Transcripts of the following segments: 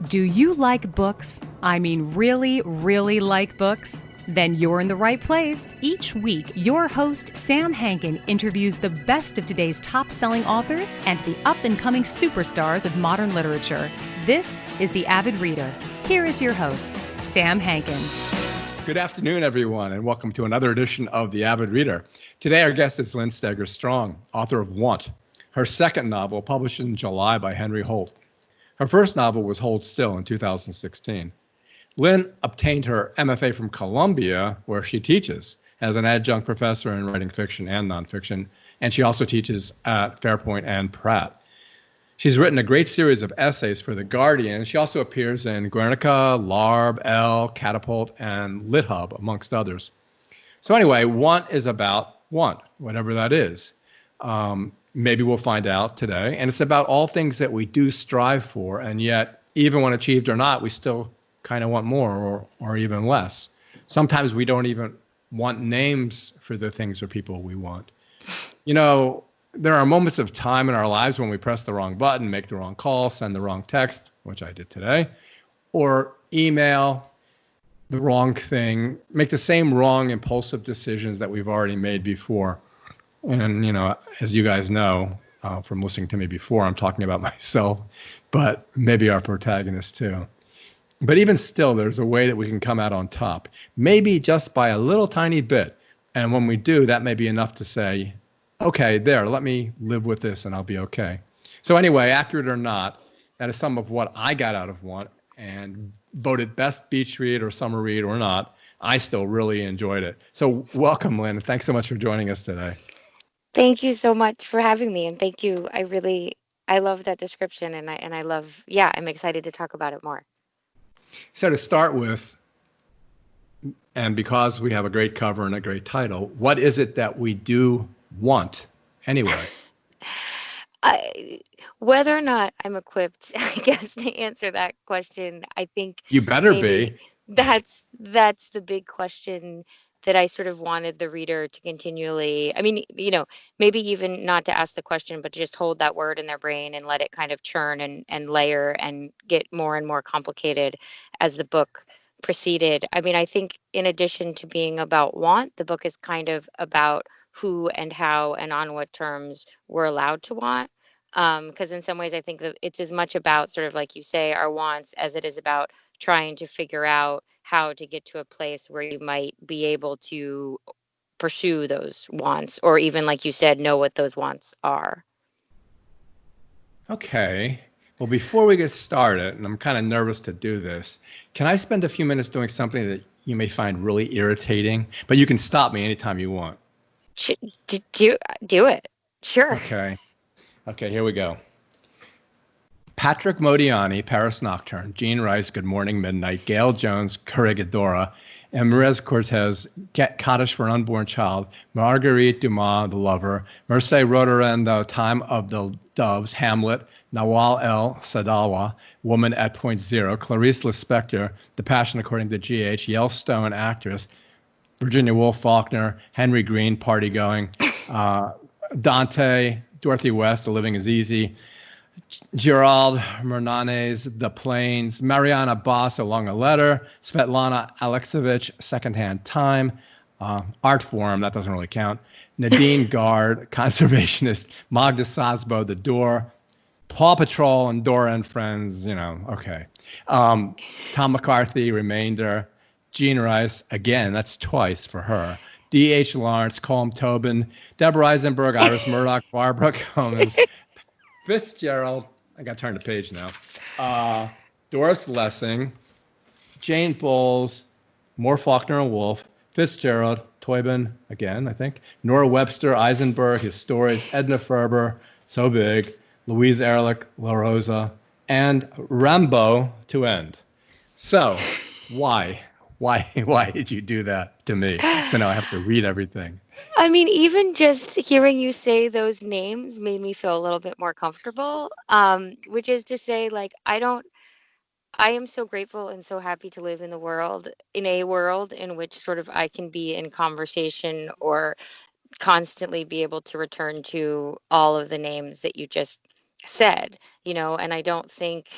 Do you like books? I mean, really, really like books? Then you're in the right place. Each week, your host, Sam Hankin, interviews the best of today's top-selling authors and the up-and-coming superstars of modern literature. This is The Avid Reader. Here is your host, Sam Hankin. Good afternoon, everyone, and welcome to another edition of The Avid Reader. Today, our guest is Lynn Steger Strong, author of Want, her second novel, published in July by Henry Holt. Her first novel was Hold Still in 2016. Lynn obtained her MFA from Columbia, where she teaches as an adjunct professor in writing fiction and nonfiction, and she also teaches at Fairpoint and Pratt. She's written a great series of essays for The Guardian. She also appears in Guernica, LARB, Elle, Catapult, and LitHub, amongst others. So anyway, Want is about want, whatever that is. Maybe we'll find out today. And it's about all things that we do strive for, and yet, even when achieved or not, we still kind of want more or even less. Sometimes we don't even want names for the things or people we want. You know, there are moments of time in our lives when we press the wrong button, make the wrong call, send the wrong text, which I did today, or email the wrong thing, make the same wrong impulsive decisions that we've already made before. And, you know, as you guys know from listening to me before, I'm talking about myself, but maybe our protagonist too. But even still, there's a way that we can come out on top, maybe just by a little tiny bit. And when we do, that may be enough to say, okay, there, let me live with this and I'll be okay. So anyway, accurate or not, that is some of what I got out of Want, and voted best beach read or summer read or not, I still really enjoyed it. So welcome, Lynn. Thanks so much for joining us today. Thank you so much for having me, and thank you. I love that description, and I love, I'm excited to talk about it more. So to start with, and because we have a great cover and a great title, what is it that we do want anyway? Whether or not I'm equipped, I guess, to answer that question, I think You better be. that's the big question that I sort of wanted the reader to continually, I mean, you know, maybe even not to ask the question, but to just hold that word in their brain and let it kind of churn and layer and get more and more complicated as the book proceeded. I mean, I think in addition to being about want, the book is kind of about who and how and on what terms we're allowed to want. Because in some ways, I think that it's as much about sort of like you say, our wants, as it is about trying to figure out how to get to a place where you might be able to pursue those wants, or even, like you said, know what those wants are. Okay. Well, before we get started, and I'm kind of nervous to do this, can I spend a few minutes doing something that you may find really irritating? But you can stop me anytime you want. Do it. Sure. Okay, here we go. Patrick Modiani, Paris Nocturne, Jean Rice, Good Morning Midnight, Gail Jones, Corregidora, and Merez Cortez, Cottage for an Unborn Child, Marguerite Dumas, The Lover, Mercé Rodorendo, Time of the Doves, Hamlet, Nawal El Sadawa, Woman at Point Zero, Clarice Lispector, The Passion According to G.H., Yellowstone Actress, Virginia Woolf Faulkner, Henry Green, Party Going, Dante, Dorothy West, The Living is Easy, Gerald Mernanes, The Plains, Mariana Boss, Along a Letter, Svetlana Alexievich, Secondhand Time, Art Form, that doesn't really count, Nadine Gard, Conservationist, Magda Sasbo, The Door, Paw Patrol, and Dora and Friends, you know, okay. Tom McCarthy, Remainder, Jean Rice, again, that's twice for her. D.H. Lawrence, Colm Tobin, Deborah Eisenberg, Iris Murdoch, Barbara Gomez, Fitzgerald, I got to turn the page now. Doris Lessing, Jane Bowles, more Faulkner and Wolf, Fitzgerald, Toybin, again, I think, Nora Webster, Eisenberg, his stories, Edna Ferber, So Big, Louise Ehrlich, La Rosa, and Rambo to end. So, why? Why did you do that to me? So now I have to read everything. I mean, even just hearing you say those names made me feel a little bit more comfortable, which is to say, like, I am so grateful and so happy to live in a world in which sort of I can be in conversation or constantly be able to return to all of the names that you just said, and I don't think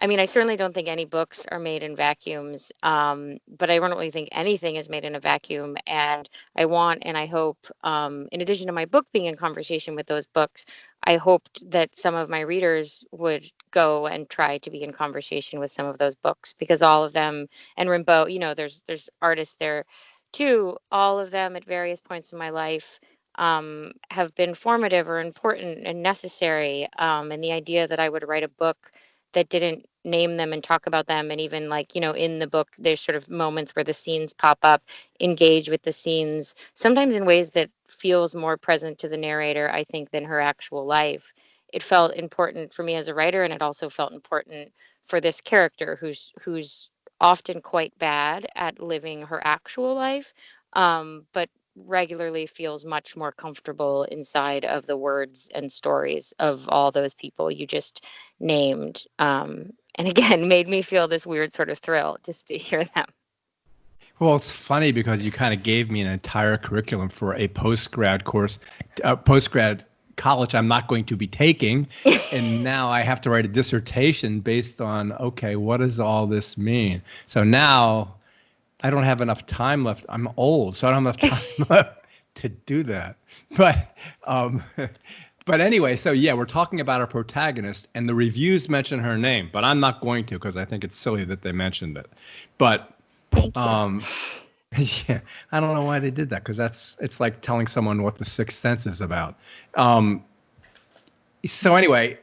I mean, I certainly don't think any books are made in vacuums, but I don't really think anything is made in a vacuum. And I want and I hope, in addition to my book being in conversation with those books, I hoped that some of my readers would go and try to be in conversation with some of those books, because all of them, and Rimbaud, there's artists there too, all of them at various points in my life have been formative or important and necessary. And the idea that I would write a book that didn't name them and talk about them, and even like, in the book, there's sort of moments where the scenes pop up, engage with the scenes, sometimes in ways that feels more present to the narrator, I think, than her actual life. It felt important for me as a writer, and it also felt important for this character who's often quite bad at living her actual life, but regularly feels much more comfortable inside of the words and stories of all those people you just named. And again, made me feel this weird sort of thrill just to hear them. Well, it's funny because you kind of gave me an entire curriculum for a post-grad course, post-grad college I'm not going to be taking. And now I have to write a dissertation based on, okay, what does all this mean? So now I don't have enough time left. I'm old, so I don't have enough time left to do that. But but anyway, so yeah, we're talking about our protagonist, and the reviews mention her name, but I'm not going to because I think it's silly that they mentioned it. But Thank you. yeah, I don't know why they did that, because it's like telling someone what the sixth sense is about. So anyway,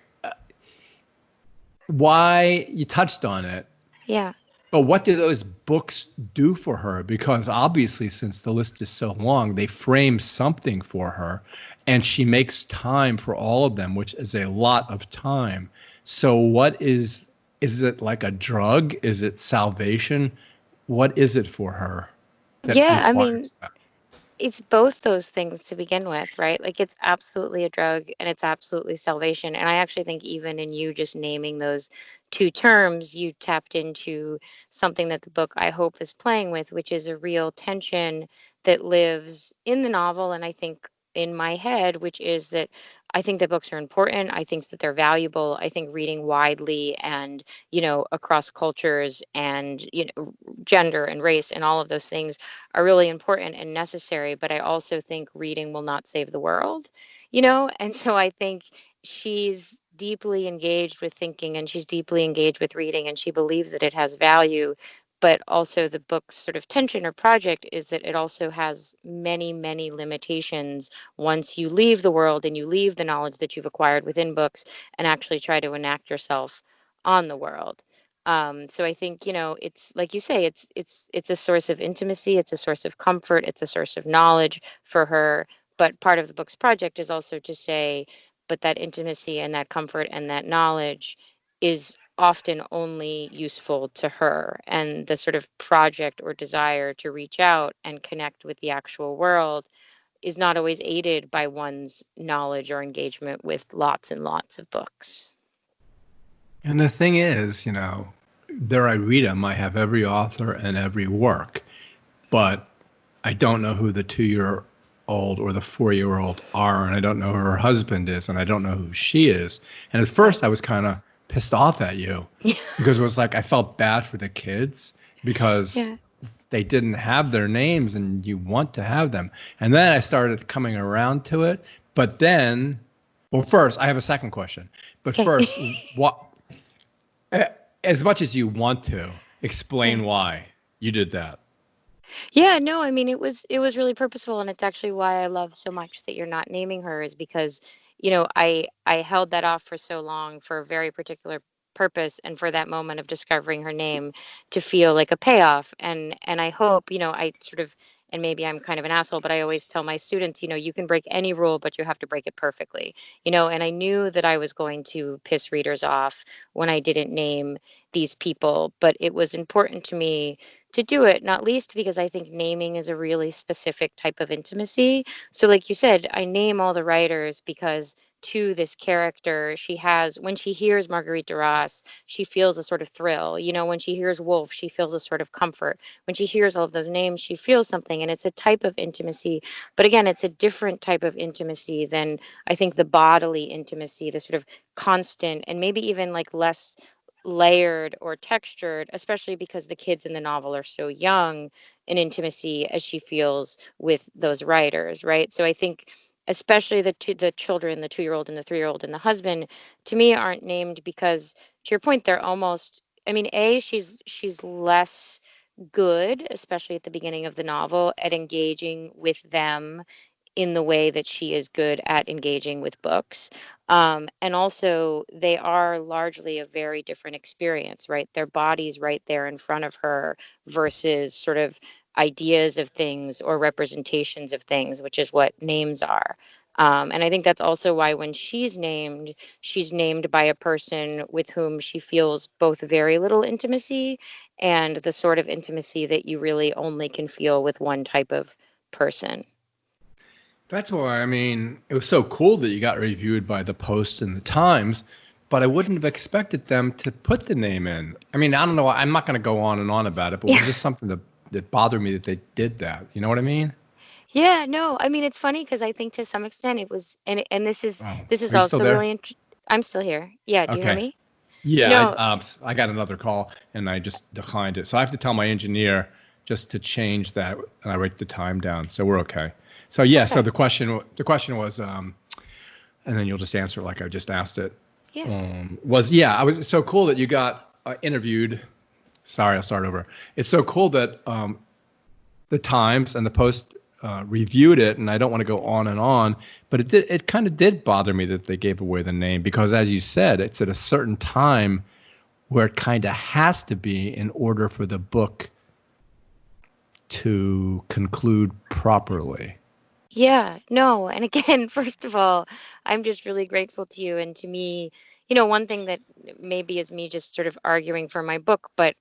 why you touched on it. Yeah. But what do those books do for her? Because obviously, since the list is so long, they frame something for her, and she makes time for all of them, which is a lot of time. So what is it like a drug? Is it salvation? What is it for her that Yeah, I mean, requires that? it's both those things to begin with, right? Like, it's absolutely a drug and it's absolutely salvation. And I actually think even in you just naming those two terms, you tapped into something that the book, I hope, is playing with, which is a real tension that lives in the novel, and I think in my head, which is that I think that books are important. I think that they're valuable. I think reading widely and, across cultures and, gender and race and all of those things are really important and necessary, but I also think reading will not save the world, And so I think she's deeply engaged with thinking, and she's deeply engaged with reading, and she believes that it has value. But also, the book's sort of tension or project is that it also has many, many limitations once you leave the world and you leave the knowledge that you've acquired within books and actually try to enact yourself on the world. So I think, it's like you say, it's a source of intimacy, it's a source of comfort, it's a source of knowledge for her. But part of the book's project is also to say, but that intimacy and that comfort and that knowledge is often only useful to her. And the sort of project or desire to reach out and connect with the actual world is not always aided by one's knowledge or engagement with lots and lots of books. And the thing is, there I read them, I have every author and every work, but I don't know who the 2-year-old or the 4-year-old are, and I don't know who her husband is, and I don't know who she is. And at first I was kind of pissed off at you because it was like I felt bad for the kids because Yeah. they didn't have their names and you want to have them. And then I started coming around to it. But then, well, first, I have a second question. But Okay. first, what, as much as you want to, explain Yeah. why you did that. Yeah, no, I mean, it was really purposeful, and it's actually why I love so much that you're not naming her, is because, I held that off for so long for a very particular purpose, and for that moment of discovering her name to feel like a payoff. And I hope, I sort of, and maybe I'm kind of an asshole, but I always tell my students, you can break any rule, but you have to break it perfectly. And I knew that I was going to piss readers off when I didn't name these people, but it was important to me to do it, not least because I think naming is a really specific type of intimacy. So, like you said, I name all the writers because to this character, when she hears Marguerite Duras, she feels a sort of thrill. When she hears Wolf, she feels a sort of comfort. When she hears all of those names, she feels something, and it's a type of intimacy. But again, it's a different type of intimacy than I think the bodily intimacy, the sort of constant and maybe even like less layered or textured, especially because the kids in the novel are so young, an intimacy as she feels with those writers, right? So I think especially the children, the 2-year-old and the 3-year-old and the husband, to me aren't named because, to your point, they're almost, I mean, she's less good, especially at the beginning of the novel, at engaging with them in the way that she is good at engaging with books. And also, they are largely a very different experience, right? Their body's right there in front of her versus sort of ideas of things or representations of things, which is what names are. And I think that's also why when she's named by a person with whom she feels both very little intimacy and the sort of intimacy that you really only can feel with one type of person. That's why, I mean, it was so cool that you got reviewed by the Post and the Times, but I wouldn't have expected them to put the name in. I mean, I don't know. I'm not going to go on and on about it, but it was Yeah. just something that bothered me that they did that. You know what I mean? Yeah, no, I mean it's funny because I think to some extent it was, and Oh, this is are you still also there? really I'm still here. Yeah, do you hear Okay. me? Yeah, No, I got another call and I just declined it. So I have to tell my engineer just to change that and I write the time down. So we're okay. So yeah, so okay. the question was, and then you'll just answer it like I just asked it. Yeah. Was yeah, I was so cool that you got interviewed. Sorry, I'll start over. It's so cool that the Times and the Post reviewed it, and I don't want to go on and on, but it kind of did bother me that they gave away the name because, as you said, it's at a certain time where it kind of has to be in order for the book to conclude properly. Yeah, no. And again, first of all, I'm just really grateful to you. And to me, one thing that maybe is me just sort of arguing for my book, but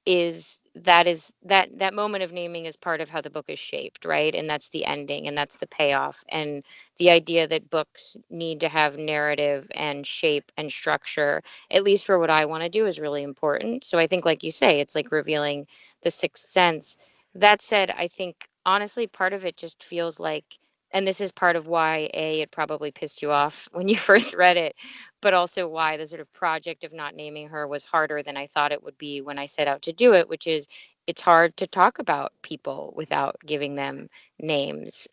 is that moment of naming is part of how the book is shaped, right? And that's the ending and that's the payoff. And the idea that books need to have narrative and shape and structure, at least for what I want to do, is really important. So I think, like you say, it's like revealing the sixth sense. That said, I think honestly part of it just feels like, and this is part of why it probably pissed you off when you first read it, but also why the sort of project of not naming her was harder than I thought it would be when I set out to do it, which is it's hard to talk about people without giving them names,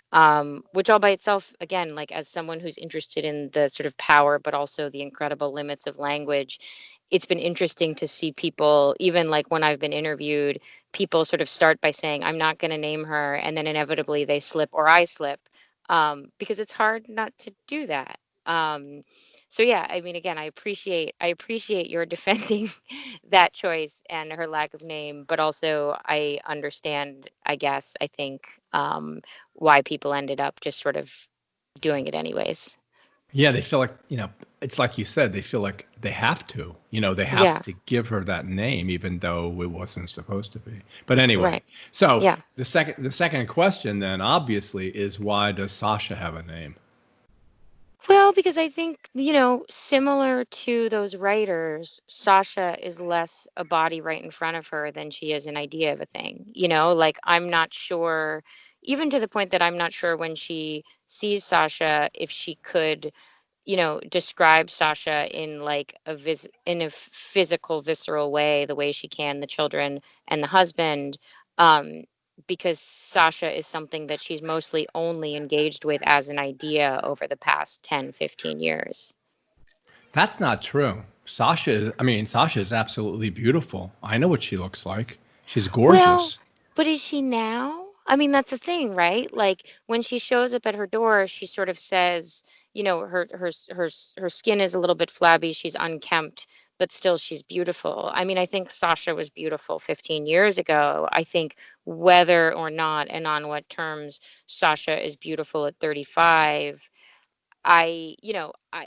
which all by itself, again, like as someone who's interested in the sort of power, but also the incredible limits of language, it's been interesting to see people, even like when I've been interviewed, people sort of start by saying, I'm not going to name her. And then inevitably they slip or I slip, because it's hard not to do that. So yeah, I mean, again, I appreciate your defending that choice and her lack of name, but also I understand, I think, why people ended up just sort of doing it anyways. Yeah, they feel like, it's like you said, they feel like they have to, they have Yeah, to give her that name even though it wasn't supposed to be. But anyway, right. so Yeah. the second question then obviously is why does Sasha have a name? Well, because I think, similar to those writers, Sasha is less a body right in front of her than she is an idea of a thing. Like I'm not sure, even to the point that I'm not sure when she sees Sasha if she could, describe Sasha in like in a physical, visceral way, the way she can the children and the husband, um, because Sasha is something that she's mostly only engaged with as an idea over the past 10, 15 years. That's not true. Sasha is absolutely beautiful. I know what she looks like. She's Well, gorgeous. but is she now? I mean, that's the thing, right? Like when she shows up at her door, she sort of says, her skin is a little bit flabby, she's unkempt, but still she's beautiful. I mean, I think Sasha was beautiful 15 years ago. I think whether or not and on what terms Sasha is beautiful at 35, I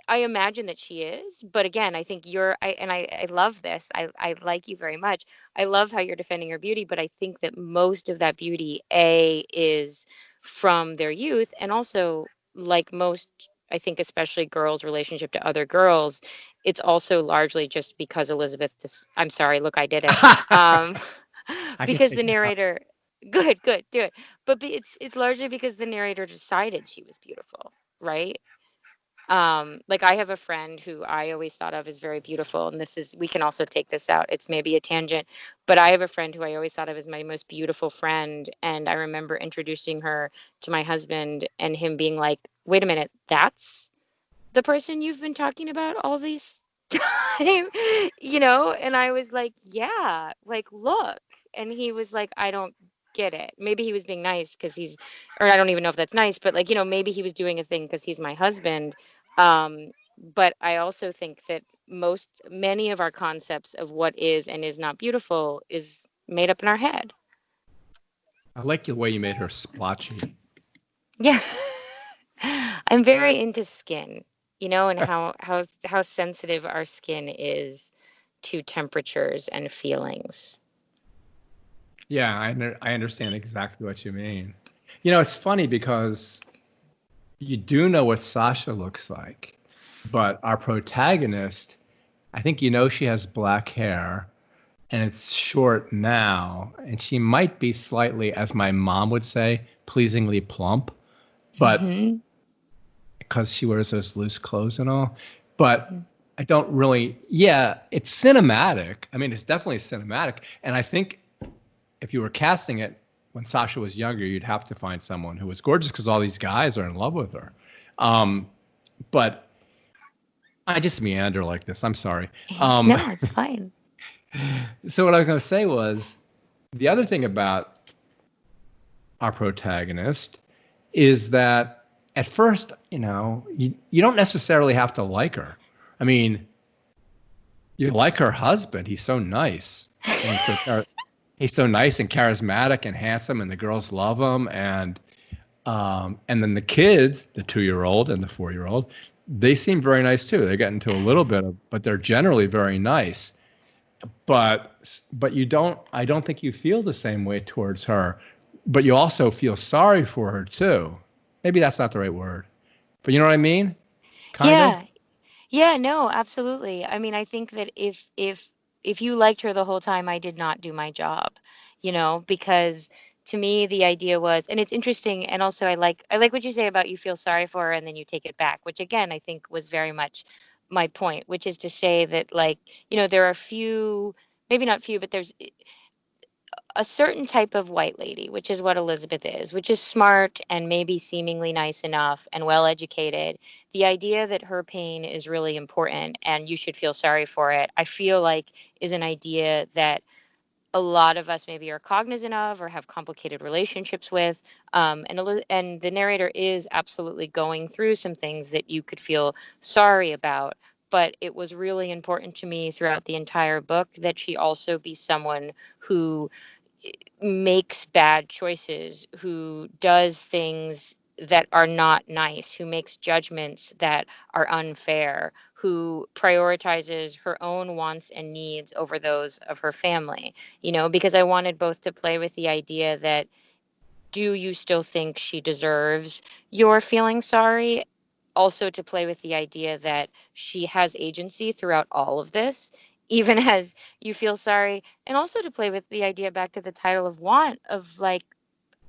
imagine that she is, but again, I think I love this. I like you very much. I love how you're defending her beauty, but I think that most of that beauty, is from their youth, and also like most, I think especially girls' relationship to other girls, it's also largely just because I'm sorry, look, I did it. Um, I can because take the it out. narrator, good, good, do it. But it's largely because the narrator decided she was beautiful, right? Like I have a friend who I always thought of as very beautiful, and we can also take this out. It's maybe a tangent, but I have a friend who I always thought of as my most beautiful friend. And I remember introducing her to my husband and him being like, wait a minute, that's the person you've been talking about all these time, And I was like, yeah, like, look. And he was like, I don't get it. Maybe he was being nice because or I don't even know if that's nice, but like, maybe he was doing a thing because he's my husband. Um, but I also think that many of our concepts of what is and is not beautiful is made up in our head. I like the way you made her splotchy. Yeah. I'm very into skin, and how sensitive our skin is to temperatures and feelings. Yeah, I understand exactly what you mean. It's funny because you do know what Sasha looks like, but our protagonist, I think she has black hair and it's short now, and she might be slightly, as my mom would say, pleasingly plump, but because she wears those loose clothes and all. But I don't really, it's cinematic. I mean, it's definitely cinematic. And I think if you were casting it when Sasha was younger, you'd have to find someone who was gorgeous because all these guys are in love with her. But I just meander like this. I'm sorry. No, it's fine. So what I was going to say was the other thing about our protagonist is that at first, you don't necessarily have to like her. I mean, you like her husband. He's so nice. And he's so nice and charismatic and handsome, and the girls love him. And then the kids, the 2-year-old and the 4-year-old, they seem very nice too. They get into a little bit but they're generally very nice. But I don't think you feel the same way towards her, but you also feel sorry for her too. Maybe that's not the right word, but you know what I mean? Kind of? Yeah, no, absolutely. I mean, I think that if you liked her the whole time, I did not do my job, because to me the idea was, and it's interesting, and also I like what you say about you feel sorry for her and then you take it back, which again I think was very much my point, which is to say that, like, there are few, maybe not few, but there's a certain type of white lady, which is what Elizabeth is, which is smart and maybe seemingly nice enough and well educated. The idea that her pain is really important and you should feel sorry for it, I feel like, is an idea that a lot of us maybe are cognizant of or have complicated relationships with. And the narrator is absolutely going through some things that you could feel sorry about. But it was really important to me throughout the entire book that she also be someone who makes bad choices, who does things that are not nice, who makes judgments that are unfair, who prioritizes her own wants and needs over those of her family, because I wanted both to play with the idea that, do you still think she deserves your feeling sorry? Also to play with the idea that she has agency throughout all of this, even as you feel sorry, and also to play with the idea, back to the title of Want, of like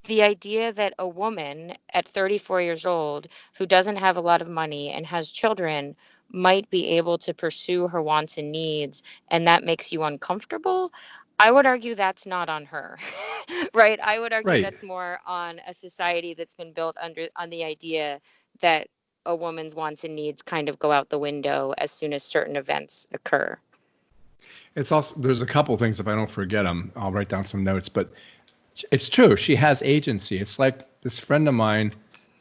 the idea that a woman at 34 years old who doesn't have a lot of money and has children might be able to pursue her wants and needs, and that makes you uncomfortable. I would argue that's not on her, right? I would argue Right. that's more on a society that's been built on the idea that a woman's wants and needs kind of go out the window as soon as certain events occur. It's also, there's a couple things, if I don't forget them, I'll write down some notes, but it's true. She has agency. It's like this friend of mine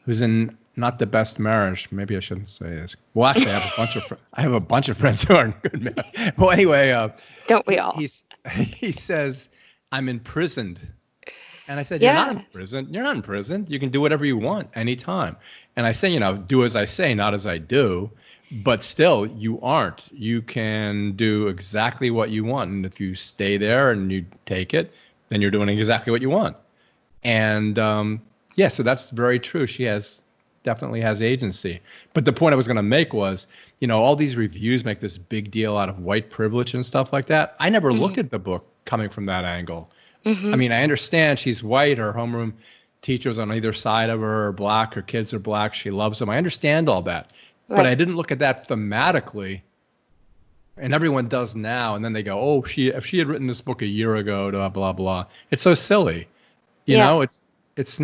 who's in not the best marriage. Maybe I shouldn't say this. Well, actually, I have a bunch of friends who aren't good marriage. Well, anyway, don't we all? He says, I'm imprisoned. And I said, Yeah. You're not in prison. You're not in prison. You can do whatever you want anytime. And I say, do as I say, not as I do. But still, you aren't. You can do exactly what you want. And if you stay there and you take it, then you're doing exactly what you want. And so that's very true. She definitely has agency. But the point I was going to make was, all these reviews make this big deal out of white privilege and stuff like that. I never looked at the book coming from that angle. I mean, I understand she's white. Her homeroom teachers on either side of her are black. Her kids are black. She loves them. I understand all that. But I didn't look at that thematically. And everyone does now. And then they go, oh, if she had written this book a year ago, blah, blah, blah. It's so silly. You know, it's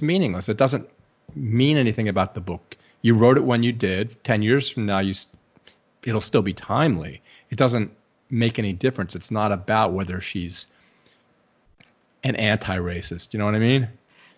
meaningless. It doesn't mean anything about the book. You wrote it when you did. 10 years from now, it'll still be timely. It doesn't make any difference. It's not about whether she's an anti-racist. You know what I mean?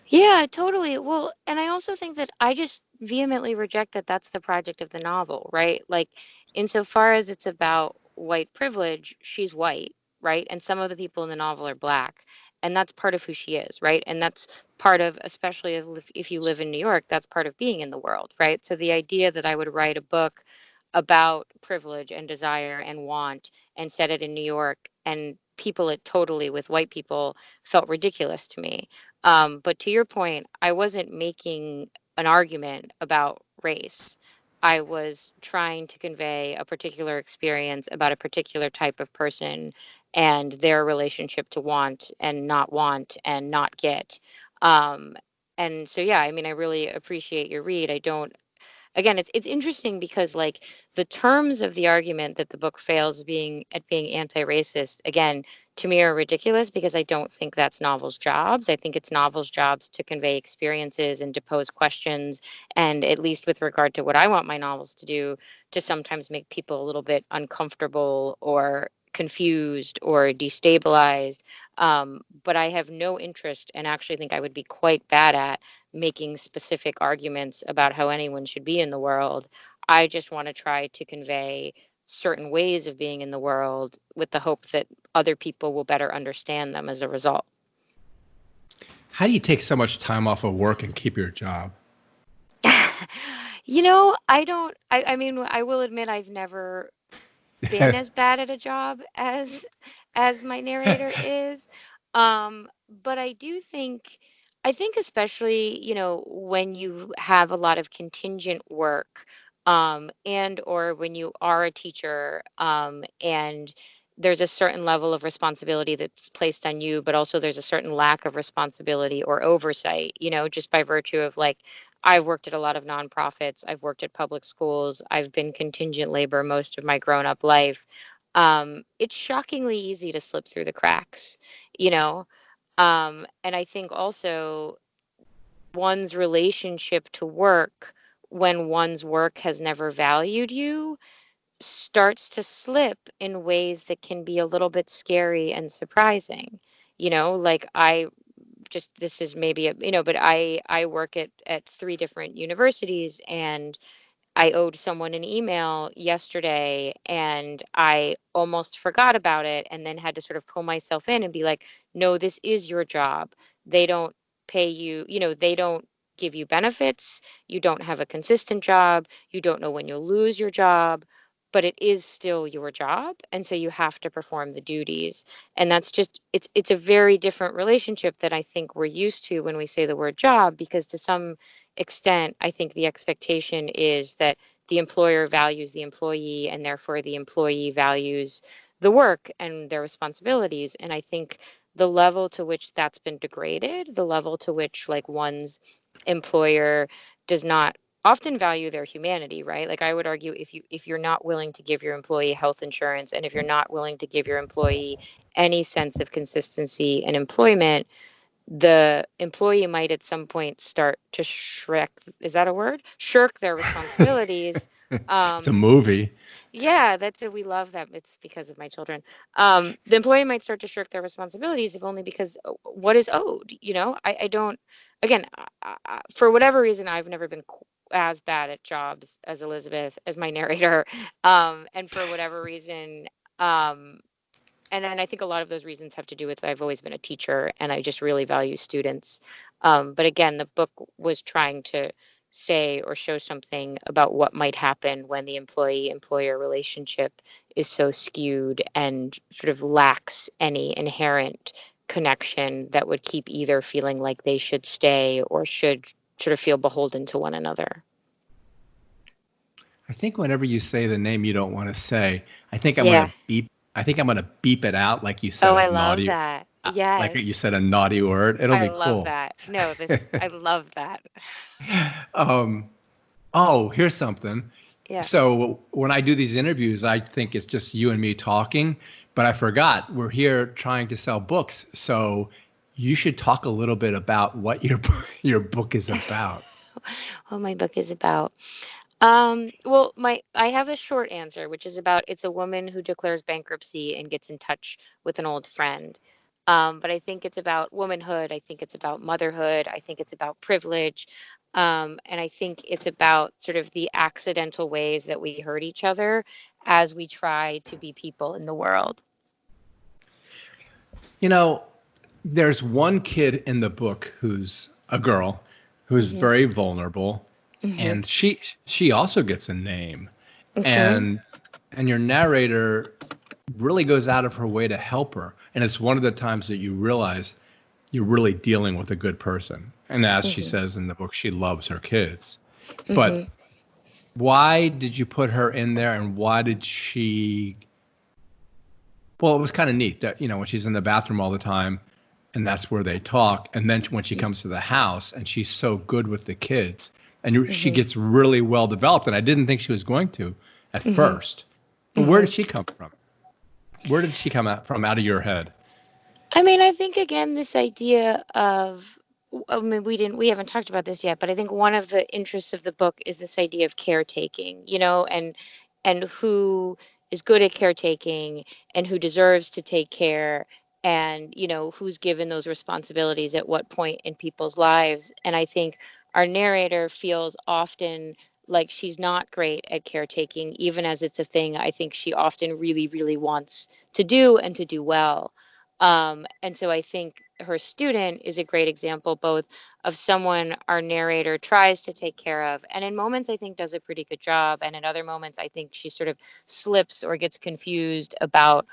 Yeah, totally. Well, and I also think that I just vehemently reject that that's the project of the novel, right? Like, insofar as it's about white privilege, she's white, right? And some of the people in the novel are black, and that's part of who she is, right? And that's part of, especially if you live in New York, that's part of being in the world, right? So the idea that I would write a book about privilege and desire and want and set it in New York and people it totally with white people felt ridiculous to me. But to your point, I wasn't making an argument about race. I was trying to convey a particular experience about a particular type of person and their relationship to want and not get. Um, and so, yeah, I mean, I really appreciate your read. I don't again, it's interesting because like the terms of the argument that the book fails being anti-racist, again, to me are ridiculous because I don't think that's novels' jobs. I think it's novels' jobs to convey experiences and to pose questions, and at least with regard to what I want my novels to do, to sometimes make people a little bit uncomfortable or confused or destabilized. But I have no interest and actually think I would be quite bad at making specific arguments about how anyone should be in the world. I just want to try to convey certain ways of being in the world with the hope that other people will better understand them as a result. How do you take so much time off of work and keep your job? I mean, I will admit I've never been as bad at a job as my narrator is. But I think especially, when you have a lot of contingent work, and or when you are a teacher, and there's a certain level of responsibility that's placed on you, but also there's a certain lack of responsibility or oversight, just by virtue of like, I've worked at a lot of nonprofits, I've worked at public schools, I've been contingent labor most of my grown up life. It's shockingly easy to slip through the cracks, you know? And I think also one's relationship to work when one's work has never valued you starts to slip in ways that can be a little bit scary and surprising. Like this is maybe but I work at three different universities, and I owed someone an email yesterday and I almost forgot about it and then had to sort of pull myself in and be like, no, this is your job. They don't pay you, they don't give you benefits. You don't have a consistent job. You don't know when you'll lose your job, but it is still your job. And so you have to perform the duties. And that's just, it's a very different relationship that I think we're used to when we say the word job, because to some extent, I think the expectation is that the employer values the employee and therefore the employee values the work and their responsibilities. And I think the level to which that's been degraded, the level to which like one's employer does not often value their humanity, right? Like I would argue if you're not willing to give your employee health insurance and if you're not willing to give your employee any sense of consistency in employment, the employee might at some point start to is that a word? Shirk their responsibilities. It's a movie. Yeah, we love that. It's because of my children. The employee might start to shirk their responsibilities, if only because what is owed, I don't, again, for whatever reason, I've never been as bad at jobs as Elizabeth, as my narrator. And for whatever reason, and I think a lot of those reasons have to do with I've always been a teacher and I just really value students. But again, the book was trying to say or show something about what might happen when the employee-employer relationship is so skewed and sort of lacks any inherent connection that would keep either feeling like they should stay or should sort of feel beholden to one another. I think whenever you say the name you don't want to say, I think I'm going to beep it out like you said. Oh, I love that. Yes. Like you said a naughty word. It'll be cool. I love that. No, I love that. Oh, here's something. Yeah. So when I do these interviews, I think it's just you and me talking, but I forgot we're here trying to sell books. So you should talk a little bit about what your your book is about. What my book is about. Well, my I have a short answer, which is about it's a woman who declares bankruptcy and gets in touch with an old friend. But I think it's about womanhood. I think it's about motherhood. I think it's about privilege. And I think it's about sort of the accidental ways that we hurt each other as we try to be people in the world. You know, there's one kid in the book who's a girl who's Hmm. very vulnerable, Hmm. and she also gets a name. Hmm. And and your narrator really goes out of her way to help her. And it's one of the times that you realize you're really dealing with a good person. And as she Hmm. says in the book, she loves her kids. Hmm. But why did you put her in there, and why did she? Well, it was kind of neat that, when she's in the bathroom all the time and that's where they talk. And then when she comes to the house and she's so good with the kids and she Hmm. gets really well developed. And I didn't think she was going to at Hmm. first. But where Hmm. did she come from? Where did she come out from out of your head? I mean, I think again, this idea of, I mean, we haven't talked about this yet, but I think one of the interests of the book is this idea of caretaking, and who is good at caretaking and who deserves to take care, and who's given those responsibilities at what point in people's lives. And I think our narrator feels often like she's not great at caretaking, even as it's a thing I think she often really, really wants to do and to do well. And so I think her student is a great example both of someone our narrator tries to take care of, and in moments I think does a pretty good job, and in other moments I think she sort of slips or gets confused about,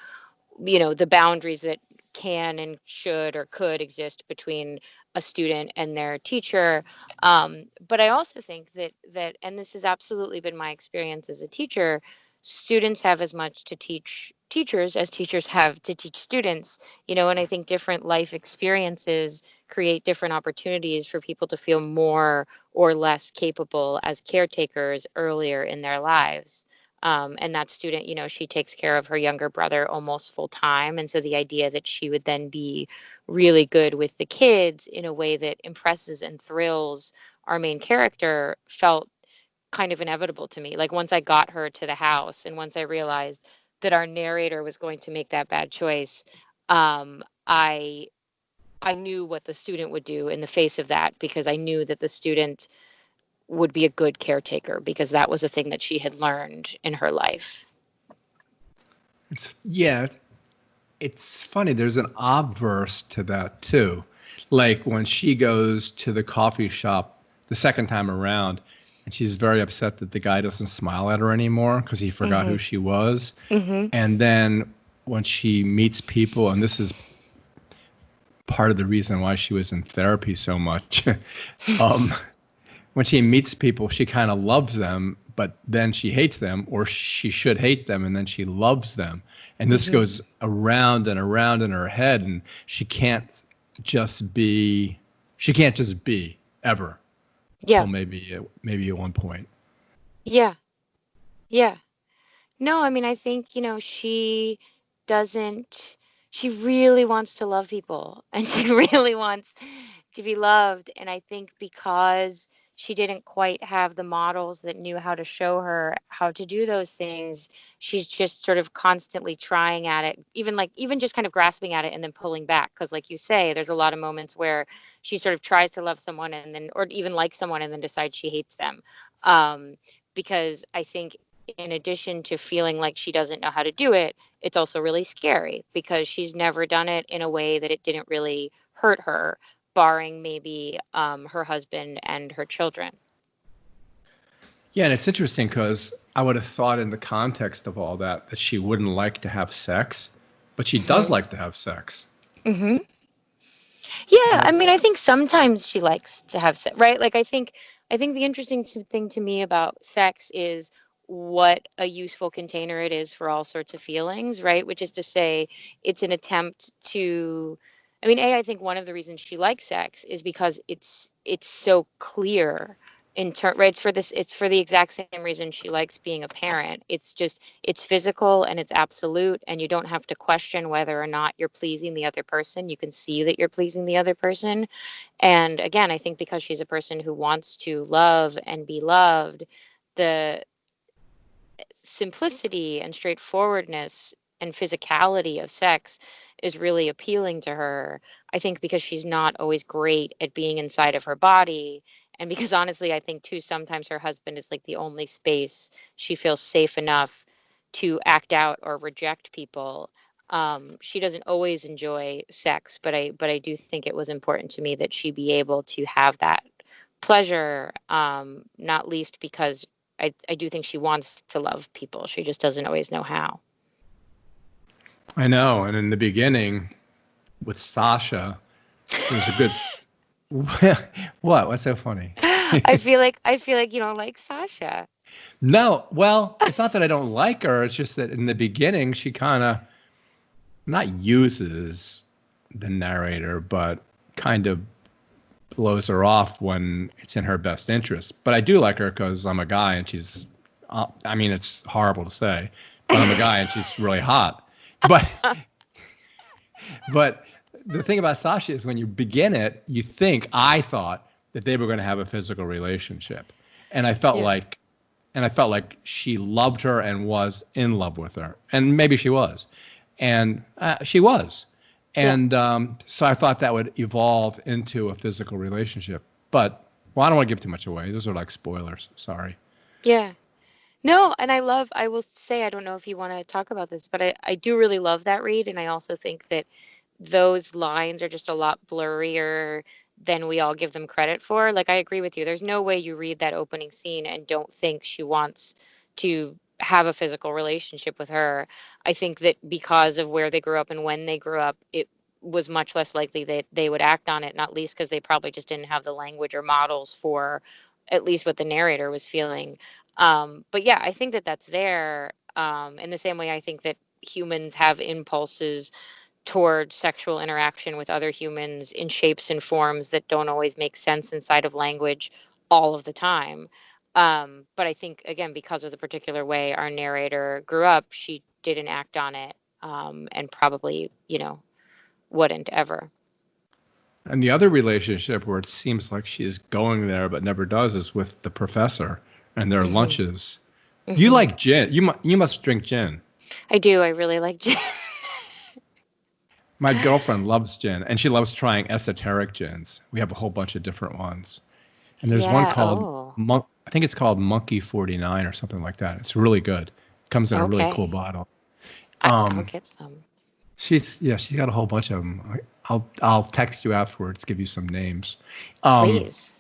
the boundaries that can and should or could exist between a student and their teacher. But I also think that, and this has absolutely been my experience as a teacher, students have as much to teach teachers as teachers have to teach students. And I think different life experiences create different opportunities for people to feel more or less capable as caretakers earlier in their lives. And that student, she takes care of her younger brother almost full time. And so the idea that she would then be really good with the kids in a way that impresses and thrills our main character felt kind of inevitable to me. Like once I got her to the house and once I realized that our narrator was going to make that bad choice, I knew what the student would do in the face of that, because I knew that the student would be a good caretaker because that was a thing that she had learned in her life. Yeah, it's funny. There's an obverse to that too. Like when she goes to the coffee shop the second time around, and she's very upset that the guy doesn't smile at her anymore because he forgot who Mhm. she was. Mhm. And then when she meets people, and this is part of the reason why she was in therapy so much, um, when she meets people, she kind of loves them, but then she hates them, or she should hate them, and then she loves them. And this Mhm. goes around and around in her head, and just be, she can't just be ever till Yeah. maybe at one point. Yeah. Yeah. No, I mean, I think, doesn't, she really wants to love people and she really wants to be loved. And I think because she didn't quite have the models that knew how to show her how to do those things, she's just sort of constantly trying at it, even just kind of grasping at it and then pulling back. Because, like you say, there's a lot of moments where she sort of tries to love someone and then, or even like someone and then decides she hates them. Um, because I think in addition to feeling like she doesn't know how to do it, it's also really scary because she's never done it in a way that it didn't really hurt her, barring maybe her husband and her children. Yeah, and it's interesting because I would have thought in the context of all that she wouldn't like to have sex, but she does Hmm. like to have sex. Hmm. Yeah, I mean, That's I think sometimes she likes to have sex, right? Like, I think the interesting thing to me about sex is what a useful container it is for all sorts of feelings, right? Which is to say, it's an attempt to, I mean, I think one of the reasons she likes sex is because it's so clear Right, it's for the exact same reason she likes being a parent. It's physical and it's absolute, and you don't have to question whether or not you're pleasing the other person. You can see that you're pleasing the other person. And again, I think because she's a person who wants to love and be loved, the simplicity and straightforwardness and physicality of sex is really appealing to her. I think because she's not always great at being inside of her body. And because honestly, I think too, sometimes her husband is like the only space she feels safe enough to act out or reject people. She doesn't always enjoy sex, but I do think it was important to me that she be able to have that pleasure, not least because I do think she wants to love people. She just doesn't always know how. I know. And in the beginning with Sasha, it was a good. What? What's so funny? I feel like you don't like Sasha. No, well, it's not that I don't like her. It's just that in the beginning, she kind of not uses the narrator, but kind of blows her off when it's in her best interest. But I do like her because I'm a guy and she's, I mean, it's horrible to say, but I'm a guy and she's really hot. But, but the thing about Sasha is when you begin it, I thought that they were going to have a physical relationship. And I felt like, she loved her and was in love with her. And maybe she was. And she was. And so I thought that would evolve into a physical relationship. But, well, I don't want to give too much away. Those are like spoilers. Sorry. Yeah. No, and I will say, I don't know if you want to talk about this, but I do really love that read. And I also think that those lines are just a lot blurrier than we all give them credit for. Like, I agree with you. There's no way you read that opening scene and don't think she wants to have a physical relationship with her. I think that because of where they grew up and when they grew up, it was much less likely that they would act on it, not least because they probably just didn't have the language or models for at least what the narrator was feeling. But yeah, I think that that's there. In the same way, I think that humans have impulses toward sexual interaction with other humans in shapes and forms that don't always make sense inside of language all of the time. But I think, again, because of the particular way our narrator grew up, she didn't act on it, and probably, wouldn't ever. And the other relationship where it seems like she's going there but never does is with the professor and their hmm lunches. You hmm like gin. You must drink gin. I do. I really like gin. My girlfriend loves gin, and she loves trying esoteric gins. We have a whole bunch of different ones. And there's one Yeah. called Oh, I think it's called Monkey 49 or something like that. It's really good. It comes in a really cool okay. bottle. I'll Um, get some. she's got a whole bunch of them. I'll text you afterwards, give you some names. Um, Please.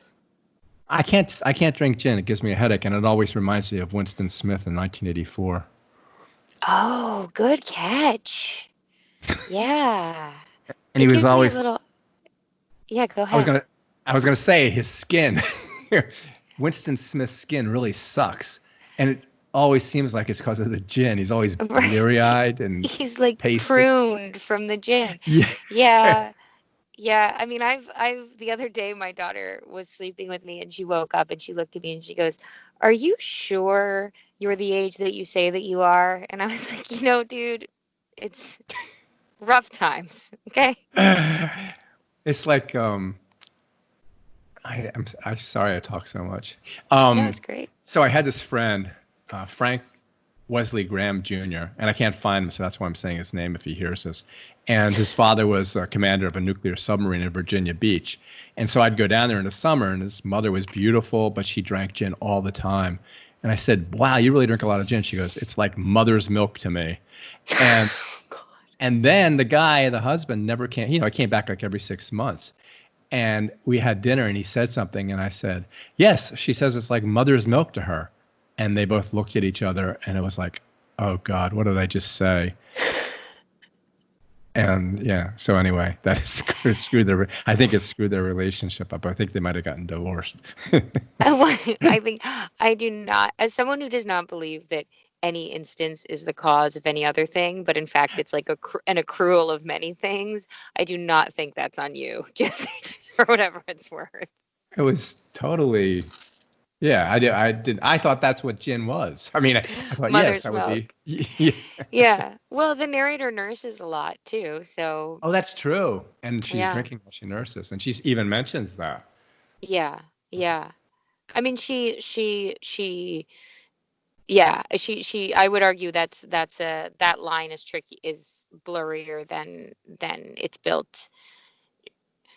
I can't drink gin. It gives me a headache, and it always reminds me of Winston Smith in 1984. Oh, good catch. Yeah. And he It was gives me a always little. Yeah, go I was ahead. gonna I was gonna say his skin. Winston Smith's skin really sucks, and it always seems like it's because of the gin. He's always Right. bleary-eyed and He's like pasty. pruned from the gin. Yeah. Yeah. Yeah. I mean, the other day, my daughter was sleeping with me and she woke up and she looked at me and she goes, "Are you sure you're the age that you say that you are?" And I was like, dude, it's rough times. Okay. It's like I'm sorry I talk so much. No, it's great. So I had this friend, Frank Wesley Graham Jr., and I can't find him, so that's why I'm saying his name if he hears this. And his father was a commander of a nuclear submarine in Virginia Beach. And so I'd go down there in the summer, and his mother was beautiful, but she drank gin all the time. And I said, "Wow, you really drink a lot of gin." She goes, "It's like mother's milk to me." And and then the husband, never came. He came back like every 6 months. And we had dinner, and he said something, and I said, "Yes." She says it's like mother's milk to her. And they both looked at each other, and it was like, "Oh God, what did I just say?" And yeah, so anyway, that is I think it screwed their relationship up. I think they might have gotten divorced. I think I do not, as someone who does not believe that any instance is the cause of any other thing, but in fact it's like an accrual of many things. I do not think that's on you, just for whatever it's worth. It was totally Yeah, I did. I did. I thought that's what gin was. I mean, I thought yes, Mother's that would milk. be. Yeah. Yeah. Well, the narrator nurses a lot too. So, Oh, that's true. And she's yeah. drinking while she nurses, and she's even mentions that. Yeah. Yeah. I mean, yeah, I would argue that line is tricky, is blurrier than it's built.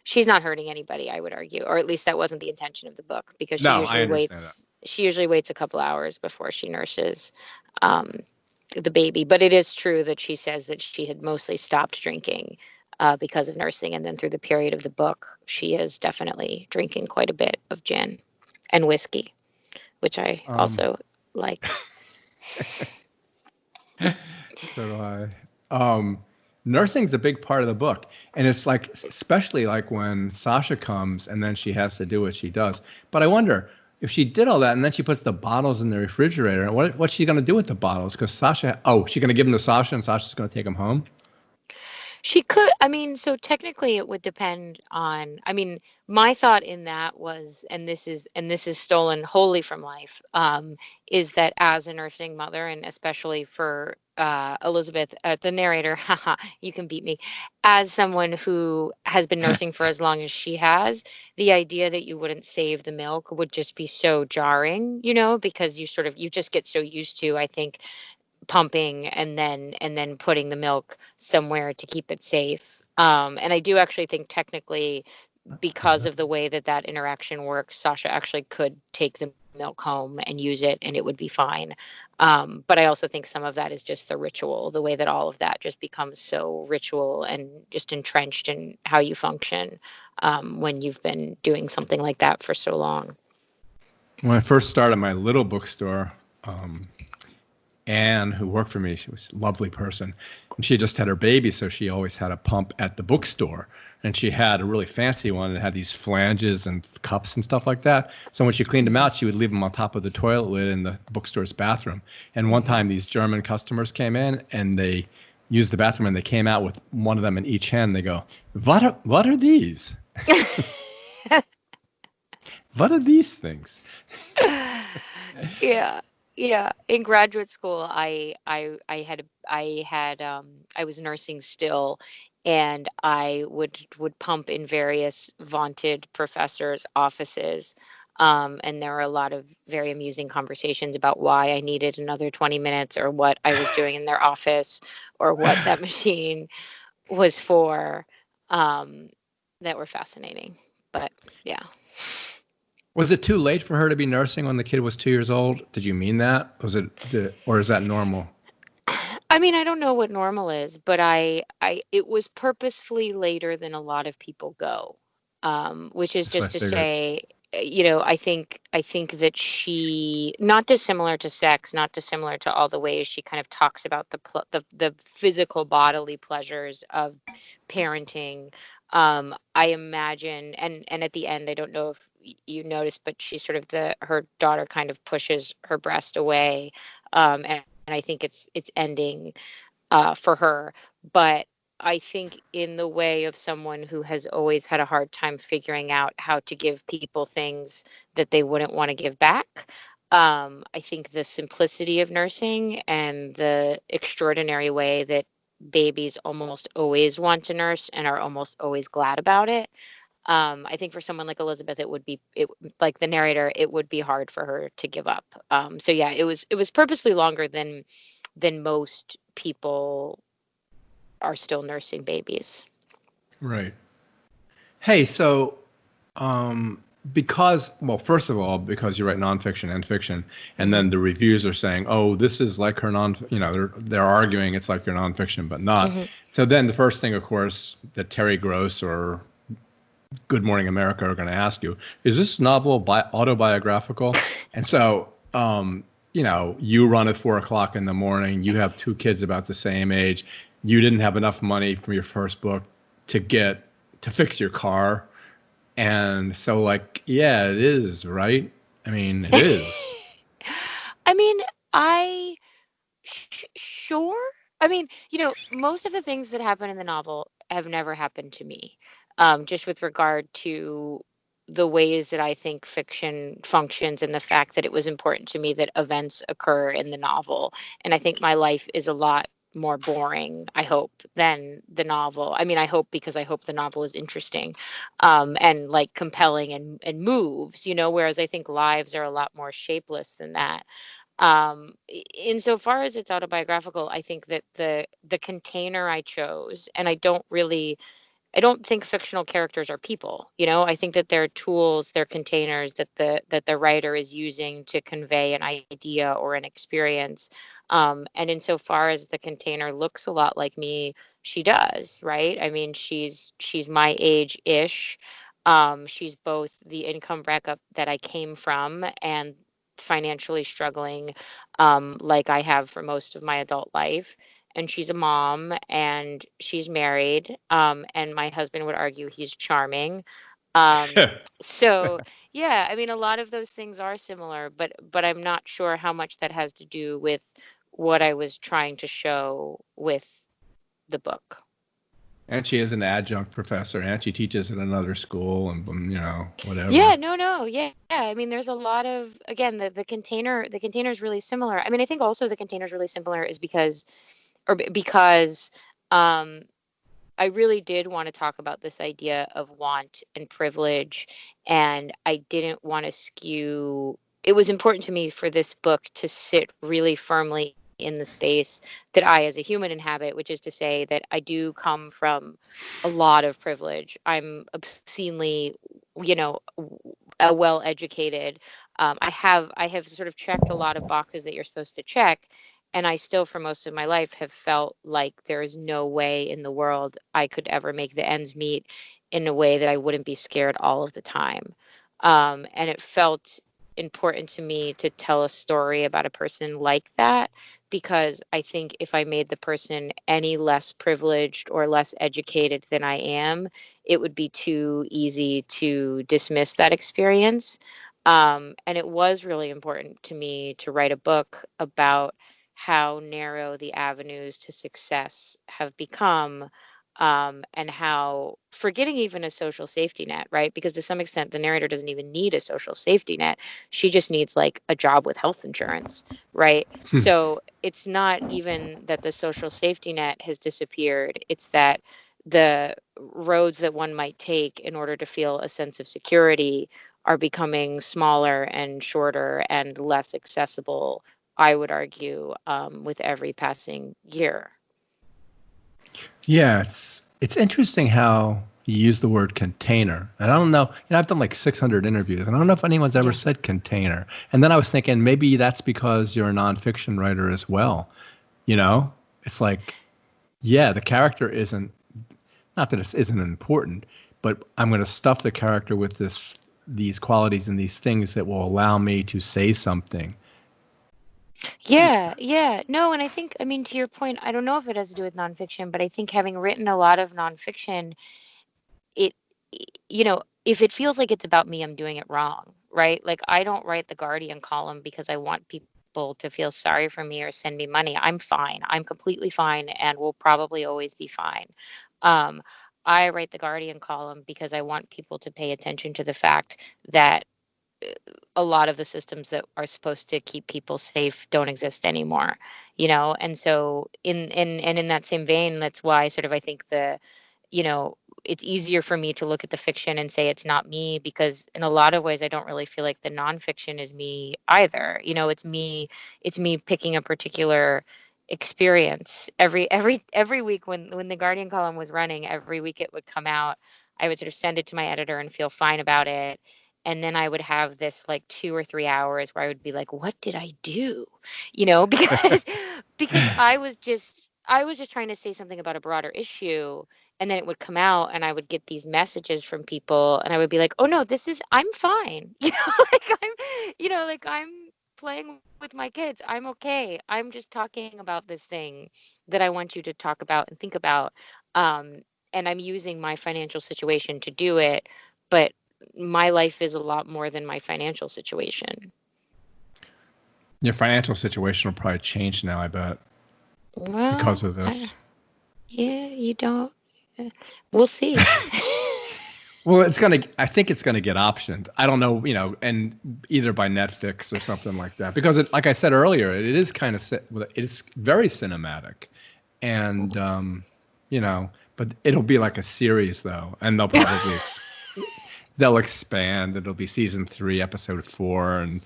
She's not hurting anybody, I would argue, or at least that wasn't the intention of the book, because No, I understand that. she usually waits a couple hours before she nurses um, the baby. But it is true that she says that she had mostly stopped drinking because of nursing, and then through the period of the book, she is definitely drinking quite a bit of gin and whiskey, which I Um, also like. so do I. Nursing's a big part of the book, and it's like, especially like when Sasha comes and then she has to do what she does. But I wonder if she did all that and then she puts the bottles in the refrigerator, and what's she gonna do with the bottles? Because Sasha, oh, she's gonna give them to Sasha, and Sasha's gonna take them home. She could, I mean, so technically it would depend on, I mean, my thought in that was, and this is stolen wholly from life, is that as a nursing mother, and especially for Elizabeth, the narrator, haha, you can beat me, as someone who has been nursing for as long as she has, the idea that you wouldn't save the milk would just be so jarring, because you just get so used to, I think, pumping and then putting the milk somewhere to keep it safe. And I do actually think technically, because of the way that interaction works, Sasha actually could take the milk home and use it and it would be fine. But I also think some of that is just the ritual, the way that all of that just becomes so ritual and just entrenched in how you function when you've been doing something like that for so long. When I first started my little bookstore, um, Anne, who worked for me, she was a lovely person. And she just had her baby, so she always had a pump at the bookstore. And she had a really fancy one that had these flanges and cups and stuff like that. So when she cleaned them out, she would leave them on top of the toilet lid in the bookstore's bathroom. And one Hmm. time these German customers came in and they used the bathroom and they came out with one of them in each hand. They go, what are these? What are these things? Yeah, yeah. In graduate school, I was nursing still, and I would pump in various vaunted professors' offices. And there were a lot of very amusing conversations about why I needed another 20 minutes, or what I was doing in their office, or what that machine was for. Um, that were fascinating. But yeah. Was it too late for her to be nursing when the kid was 2 years old? Did you mean that? Or is that normal? I mean, I don't know what normal is, but it was purposefully later than a lot of people go, which is That's what I just to figured. say, I think that she, not dissimilar to sex, not dissimilar to all the ways she kind of talks about the physical bodily pleasures of parenting. I imagine, and at the end, I don't know if you noticed, but she sort of her daughter kind of pushes her breast away, and I think it's ending for her. But I think in the way of someone who has always had a hard time figuring out how to give people things that they wouldn't want to give back. I think the simplicity of nursing and the extraordinary way that babies almost always want to nurse and are almost always glad about it. I think for someone like Elizabeth, like the narrator, it would be hard for her to give up. So yeah, it was purposely longer than most people are still nursing babies. Right. Hey, so um, well, first of all, because you write nonfiction and fiction, and Hmm. then the reviews are saying, oh, this is like her they're arguing it's like your nonfiction, but not. Hmm. So then the first thing, of course, that Terry Gross or Good Morning America are going to ask you, is this novel autobiographical? And so, you run at 4 o'clock in the morning, you have two kids about the same age, you didn't have enough money from your first book to fix your car. And so, like, yeah, it is, right? I mean, it is. I mean, I sure. I mean, most of the things that happen in the novel have never happened to me. Just with regard to the ways that I think fiction functions, and the fact that it was important to me that events occur in the novel. And I think my life is a lot more boring, I hope, than the novel. I mean, I hope, because I hope the novel is interesting, and like compelling, and moves, whereas I think lives are a lot more shapeless than that. Insofar as it's autobiographical, I think that the container I chose, and I don't think fictional characters are people. I think that they're tools, they're containers that the writer is using to convey an idea or an experience. And insofar as the container looks a lot like me, she does, right? I mean, she's my age-ish. She's both the income bracket that I came from and financially struggling, like I have for most of my adult life. And she's a mom, and she's married, and my husband would argue he's charming. So yeah, I mean, a lot of those things are similar, but I'm not sure how much that has to do with what I was trying to show with the book. And she is an adjunct professor, and she teaches at another school, and Yeah, whatever. no, yeah. I mean, there's a lot of, again, the container is really similar. I mean, I think also the container is really similar is because um I really did want to talk about this idea of want and privilege, and I didn't want to skew. It was important to me for this book to sit really firmly in the space that I, as a human, inhabit, which is to say that I do come from a lot of privilege. I'm obscenely, well educated. I have sort of checked a lot of boxes that you're supposed to check, and I still, for most of my life, have felt like there is no way in the world I could ever make the ends meet in a way that I wouldn't be scared all of the time. And it felt important to me to tell a story about a person like that, because I think if I made the person any less privileged or less educated than I am, it would be too easy to dismiss that experience. And it was really important to me to write a book about how narrow the avenues to success have become, and how forgetting even a social safety net, right? Because to some extent, the narrator doesn't even need a social safety net. She just needs like a job with health insurance, right? So it's not even that the social safety net has disappeared, it's that the roads that one might take in order to feel a sense of security are becoming smaller and shorter and less accessible, I would argue, with every passing year. Yeah, it's interesting how you use the word container. And I don't know, I've done like 600 interviews, and I don't know if anyone's ever Yeah. said container. And then I was thinking maybe that's because you're a nonfiction writer as well. You know, it's like, yeah, the character isn't, not that it isn't important, but I'm going to stuff the character with these qualities and these things that will allow me to say something. Yeah, yeah. No, and I think, I mean, to your point, I don't know if it has to do with nonfiction, but I think having written a lot of nonfiction, it, if it feels like it's about me, I'm doing it wrong, right? Like, I don't write the Guardian column because I want people to feel sorry for me or send me money. I'm fine. I'm completely fine and will probably always be fine. Um, I write the Guardian column because I want people to pay attention to the fact that a lot of the systems that are supposed to keep people safe don't exist anymore, and so in that same vein, that's why sort of I think you know it's easier for me to look at the fiction and say it's not me, because in a lot of ways I don't really feel like the nonfiction is me either. It's me picking a particular experience every week. When the Guardian column was running, every week it would come out, I would sort of send it to my editor and feel fine about it, and then I would have this like 2 or 3 hours where I would be like, what did I do? Because I was just trying to say something about a broader issue, and then it would come out and I would get these messages from people, and I would be like, oh no, I'm fine. Like I'm playing with my kids. I'm okay. I'm just talking about this thing that I want you to talk about and think about. Um, and I'm using my financial situation to do it, but my life is a lot more than my financial situation. Your financial situation will probably change now, I bet, because Well, of this. yeah, you don't. We'll see. Well, I think it's gonna get optioned. I don't know, and either by Netflix or something like that, because like I said earlier, it is kind of it's very cinematic, and but it'll be like a series though, and they'll expand. It'll be season 3, episode 4, and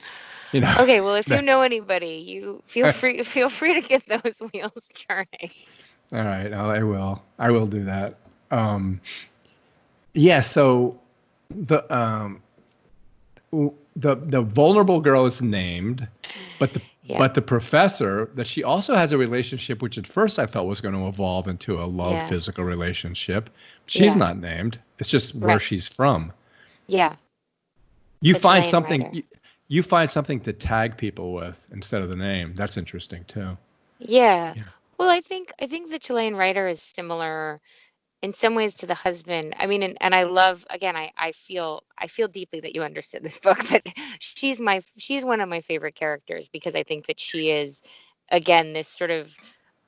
Okay, well, if you know anybody, you feel free to get those wheels turning. All right, I will do that. Yeah, so the the vulnerable girl is named, but the professor, that she also has a relationship which at first I felt was going to evolve into a love physical relationship. She's not named. It's just where she's from. Yeah. You find something you find something to tag people with instead of the name. That's interesting too. Yeah. Well, I think the Chilean writer is similar in some ways to the husband. I mean, and I love, again, I feel deeply that you understood this book, but she's one of my favorite characters because I think that she is, again, this sort of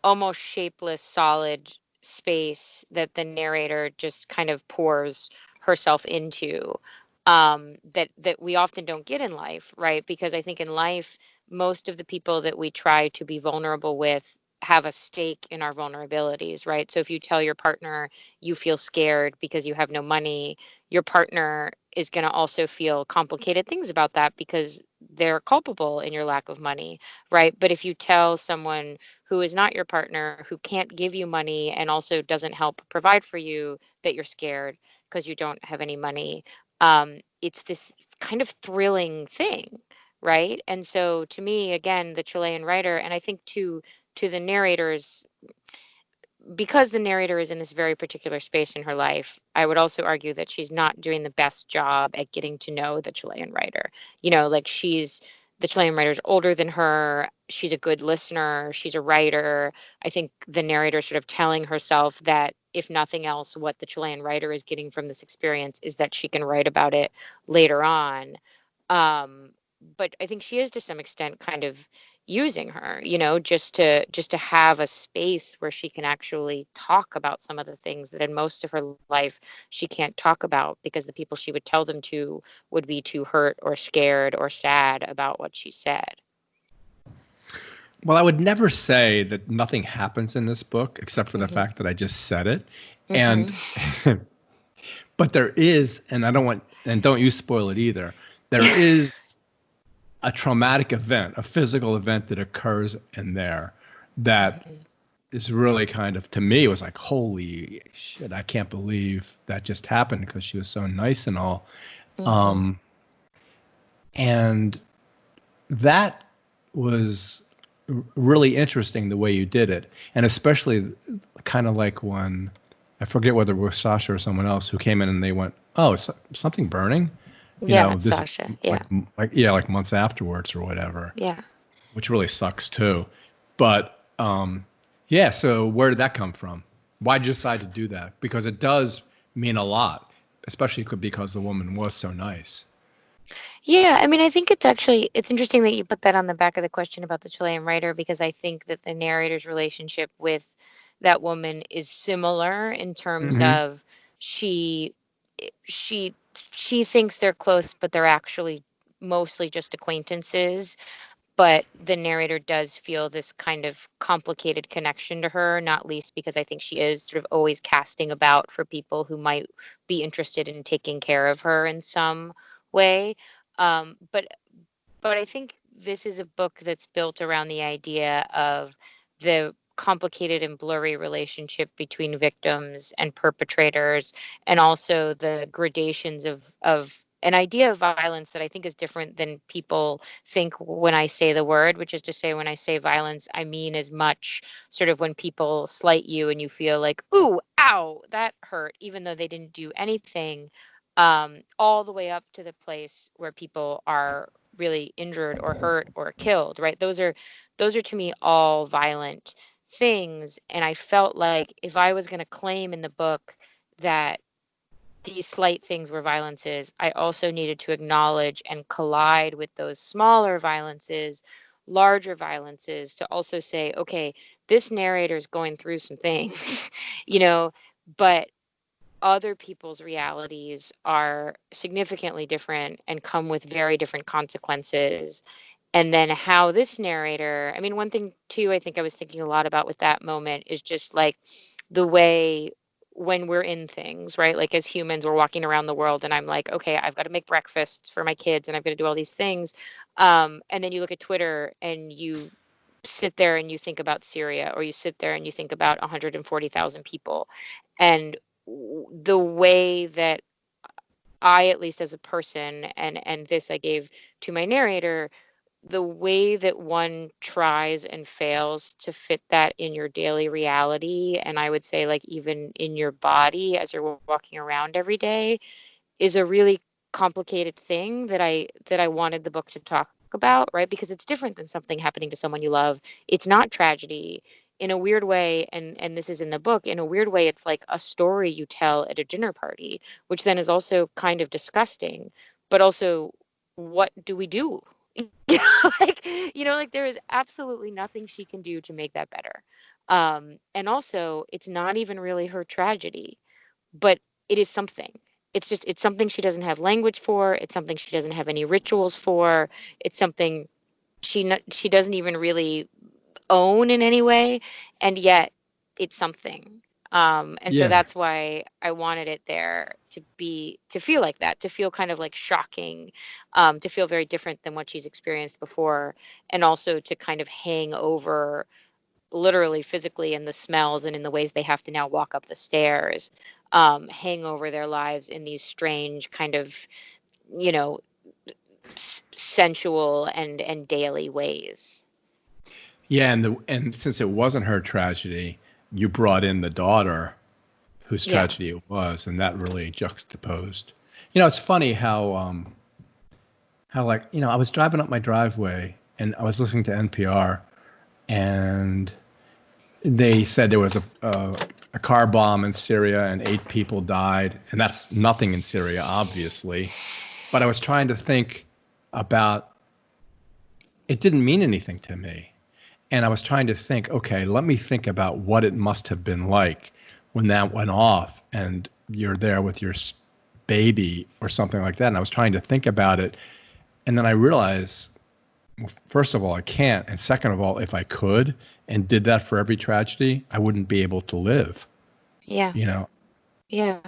almost shapeless, solid space that the narrator just kind of pours herself into, that we often don't get in life, right? Because I think in life, most of the people that we try to be vulnerable with have a stake in our vulnerabilities, right? So if you tell your partner you feel scared because you have no money, your partner is going to also feel complicated things about that because they're culpable in your lack of money, right? But if you tell someone who is not your partner, who can't give you money and also doesn't help provide for you, that you're scared because you don't have any money, it's this kind of thrilling thing, right? And so to me, again, the Chilean writer, and I think to the narrators, because the narrator is in this very particular space in her life, I would also argue that she's not doing the best job at getting to know the Chilean writer. Like the Chilean writer is older than her. She's a good listener. She's a writer. I think the narrator sort of telling herself that if nothing else, what the Chilean writer is getting from this experience is that she can write about it later on. But I think she is to some extent kind of using her, just to have a space where she can actually talk about some of the things that in most of her life she can't talk about because the people she would tell them to would be too hurt or scared or sad about what she said. Well, I would never say that nothing happens in this book except for the fact that I just said it. And but there is, and don't you spoil it either. There is a traumatic event, a physical event that occurs in there that is really kind of, to me, it was like, holy shit, I can't believe that just happened because she was so nice and all. And that was really interesting the way you did it. And especially kind of like when, I forget whether it was Sasha or someone else who came in and they went, oh, it's something burning? Sasha. Yeah. Like months afterwards or whatever. Yeah. Which really sucks too. But so where did that come from? Why'd you decide to do that? Because it does mean a lot, especially because the woman was so nice. Yeah, I mean, I think it's interesting that you put that on the back of the question about the Chilean writer, because I think that the narrator's relationship with that woman is similar in terms of she thinks they're close, but they're actually mostly just acquaintances. But the narrator does feel this kind of complicated connection to her, not least because I think she is sort of always casting about for people who might be interested in taking care of her in some way. But I think this is a book that's built around the idea of the complicated and blurry relationship between victims and perpetrators, and also the gradations of an idea of violence that I think is different than people think when I say the word, which is to say, when I say violence, I mean as much sort of when people slight you and you feel like, ooh, ow, that hurt, even though they didn't do anything, all the way up to the place where people are really injured or hurt or killed, right? Those are to me all violent things. And I felt like if I was going to claim in the book that these slight things were violences, I also needed to acknowledge and collide with those smaller violences, larger violences, to also say, okay, this narrator is going through some things, but other people's realities are significantly different and come with very different consequences. And then how this narrator, I mean, one thing too, I think I was thinking a lot about with that moment is just like the way when we're in things, right? Like as humans, we're walking around the world and I'm like, okay, I've got to make breakfast for my kids and I've got to do all these things. And then you look at Twitter and you sit there and you think about Syria, or you sit there and you think about 140,000 people. And the way that I, at least as a person, and this I gave to my narrator, the way that one tries and fails to fit that in your daily reality, and I would say like even in your body as you're walking around every day, is a really complicated thing that I wanted the book to talk about, right? Because it's different than something happening to someone you love. It's not tragedy in a weird way, and this is in the book. In a weird way, it's like a story you tell at a dinner party, which then is also kind of disgusting, but also what do we do? Like there is absolutely nothing she can do to make that better. And also, it's not even really her tragedy, but it is something. It's something she doesn't have language for. It's something she doesn't have any rituals for. It's something she doesn't even really own in any way, and yet it's something. And so Yeah. that's why I wanted it there to feel like that, to feel kind of like shocking, to feel very different than what she's experienced before, and also to kind of hang over literally physically in the smells and in the ways they have to now walk up the stairs, hang over their lives in these strange kind of, you know, sensual and daily ways. Yeah, and since it wasn't her tragedy, you brought in the daughter whose Yeah. tragedy it was, and that really juxtaposed. It's funny how like, I was driving up my driveway and I was listening to NPR, and they said there was a car bomb in Syria and 8 people died, and that's nothing in Syria, obviously. But I was trying to think about, it didn't mean anything to me. And I was trying to think, okay, let me think about what it must have been like when that went off and you're there with your baby or something like that. And I was trying to think about it. And then I realized, well, first of all, I can't. And second of all, if I could and did that for every tragedy, I wouldn't be able to live, Yeah. you know? Yeah.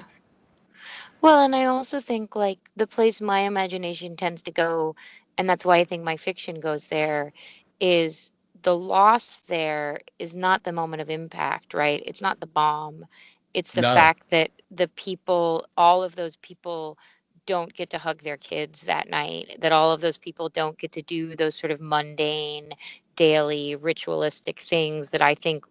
Well, and I also think like the place my imagination tends to go, and that's why I think my fiction goes there, is the loss there is not the moment of impact, right? It's not the bomb. It's the No. fact that the people, all of those people, don't get to hug their kids that night, that all of those people don't get to do those sort of mundane, daily, ritualistic things that I think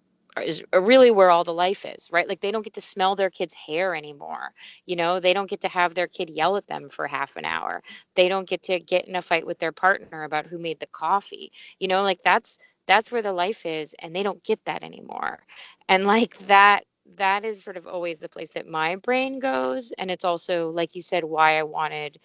is really where all the life is, right? Like they don't get to smell their kid's hair anymore. They don't get to have their kid yell at them for half an hour. They don't get to get in a fight with their partner about who made the coffee. Like that's where the life is, and they don't get that anymore. And like that is sort of always the place that my brain goes, and it's also, like you said, why I wanted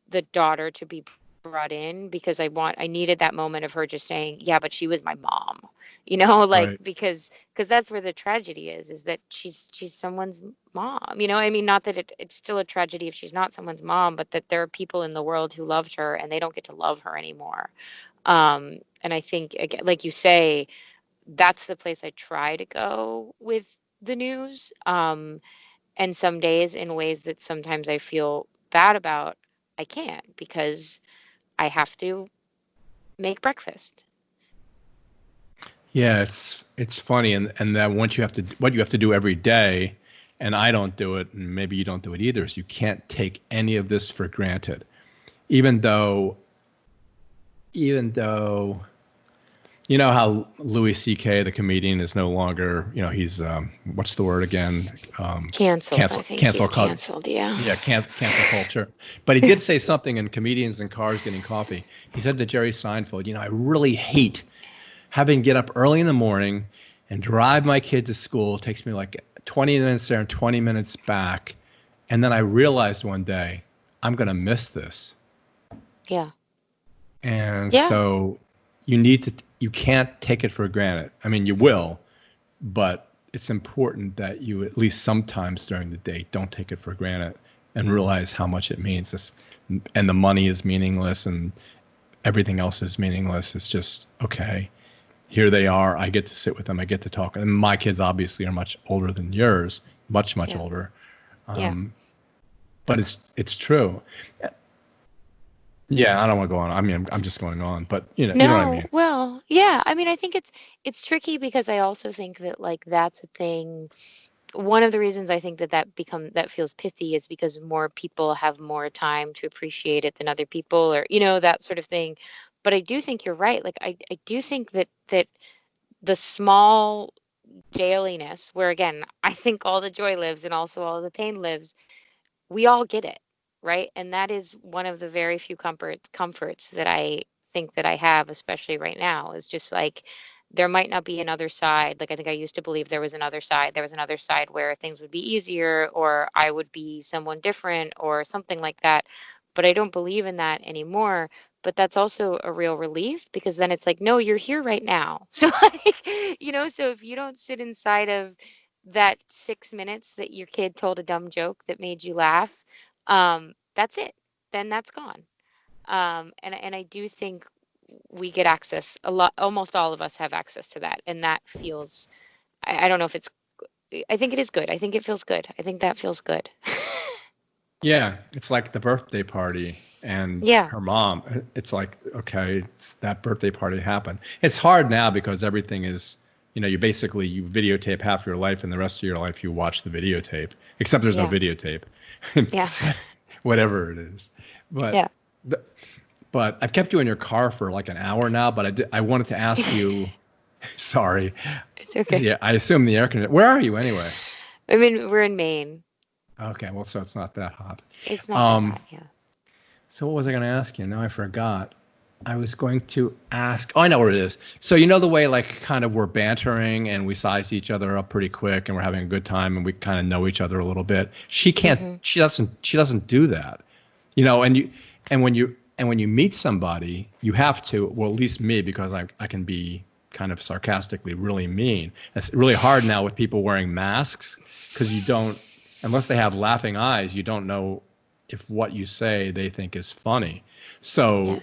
the daughter to be brought in, because I needed that moment of her just saying, yeah, but she was my mom, like Right. because that's where the tragedy is that she's someone's mom. I mean, not that it's still a tragedy if she's not someone's mom, but that there are people in the world who loved her and they don't get to love her anymore. And I think, again, like you say, that's the place I try to go with the news. And some days, in ways that sometimes I feel bad about, I can't, because I have to make breakfast. Yeah, it's funny, and that once what you have to do every day, and I don't do it, and maybe you don't do it either, is you can't take any of this for granted. Even though even though how Louis C.K., the comedian, is no longer, he's what's the word again? Canceled. I think he's Cancel canceled. Yeah. yeah, cancel culture. But he did say something in Comedians in Cars Getting Coffee. He said to Jerry Seinfeld, I really hate having to get up early in the morning and drive my kid to school. It takes me like 20 minutes there and 20 minutes back. And then I realized one day, I'm going to miss this. Yeah. And Yeah. so you can't take it for granted. I mean, you will, but it's important that you, at least sometimes during the day, don't take it for granted and realize how much it means. And the money is meaningless and everything else is meaningless. It's just, okay, here they are. I get to sit with them. I get to talk. And my kids obviously are much older than yours, much older. But it's true. Yeah, I don't want to go on. I mean, I'm just going on, but you know what I mean. Well, yeah. I mean, I think it's tricky because I also think that like that's a thing. One of the reasons I think that feels pithy is because more people have more time to appreciate it than other people, or that sort of thing. But I do think you're right. Like I do think that the small dailiness, where again, I think all the joy lives and also all the pain lives, we all get it, right? And that is one of the very few comforts that I think that I have, especially right now, is just like there might not be another side. Like I think I used to believe there was another side. There was another side where things would be easier or I would be someone different or something like that. But I don't believe in that anymore. But that's also a real relief because then it's like, no, you're here right now. So like, so if you don't sit inside of that 6 minutes that your kid told a dumb joke that made you laugh, that's it. Then that's gone. And I do think we get access a lot. Almost all of us have access to that, and that feels. I don't know if it's. I think it is good. I think it feels good. I think that feels good. Yeah, it's like the birthday party and Yeah. her mom. It's like, okay, that birthday party happened. It's hard now because everything is, you videotape half your life and the rest of your life you watch the videotape, except there's no Yeah. videotape. Yeah. Whatever it is. But Yeah. but I've kept you in your car for like an hour now, but I wanted to ask you, sorry. It's okay. Yeah, I assume the air conditioner. Where are you anyway? I mean, we're in Maine. Okay, well, so it's not that hot. It's not that hot, yeah. So what was I going to ask you? Now I forgot. I was going to ask. Oh, I know what it is. So the way like kind of we're bantering and we size each other up pretty quick and we're having a good time and we kind of know each other a little bit. She can't. Mm-hmm. She doesn't do that. And when you meet somebody, you have to. Well, at least me, because I can be kind of sarcastically really mean. It's really hard now with people wearing masks because you don't. Unless they have laughing eyes, you don't know if what you say they think is funny. So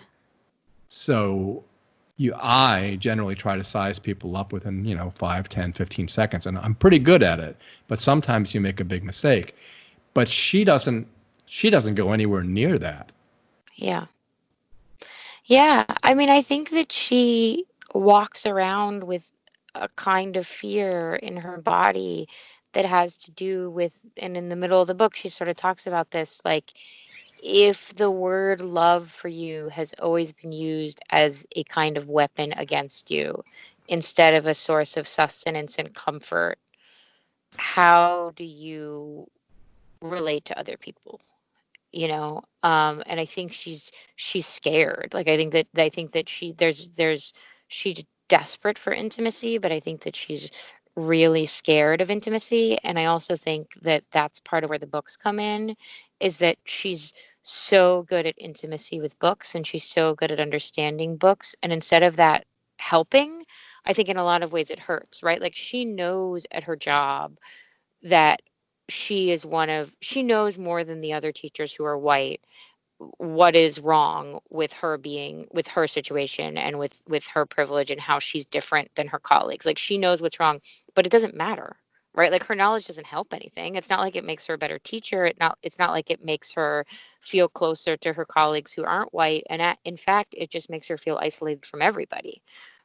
I generally try to size people up within, 5, 10, 15 seconds. And I'm pretty good at it. But sometimes you make a big mistake. But she doesn't go anywhere near that. Yeah. Yeah. I mean, I think that she walks around with a kind of fear in her body that has to do with, and in the middle of the book, she sort of talks about this, like, if the word love for you has always been used as a kind of weapon against you instead of a source of sustenance and comfort, how do you relate to other people? And I think she's scared. Like I think that she's desperate for intimacy, but I think that she's really scared of intimacy. And I also think that that's part of where the books come in, is that she's so good at intimacy with books and she's so good at understanding books. And instead of that helping, I think in a lot of ways it hurts, right? Like she knows at her job that she knows more than the other teachers who are white what is wrong with her situation and with her privilege and how she's different than her colleagues. Like she knows what's wrong, but it doesn't matter, right? Like her knowledge doesn't help anything. It's not like it makes her a better teacher. It's not like it makes her feel closer to her colleagues who aren't white. And in fact, it just makes her feel isolated from everybody.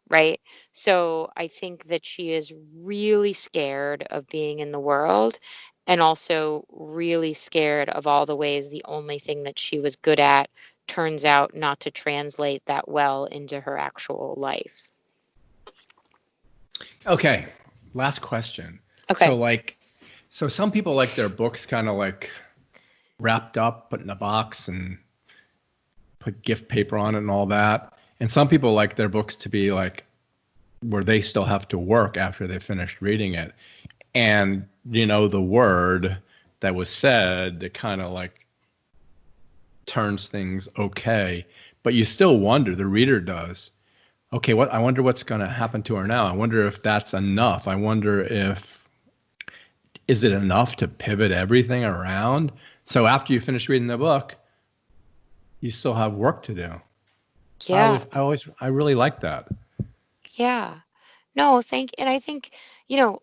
Right. So I think that she is really scared of being in the world and also really scared of all the ways the only thing that she was good at turns out not to translate that well into her actual life. Okay. Last question. Okay. So some people like their books kind of like wrapped up, put in a box and put gift paper on it and all that. And some people like their books to be like where they still have to work after they finished reading it. And, the word that was said that kind of like turns things okay. But you still wonder, the reader does, okay, I wonder what's going to happen to her now. I wonder if that's enough. I wonder if is it enough to pivot everything around? So after you finish reading the book, you still have work to do. Yeah. I really like that. Yeah. No, and I think, you know,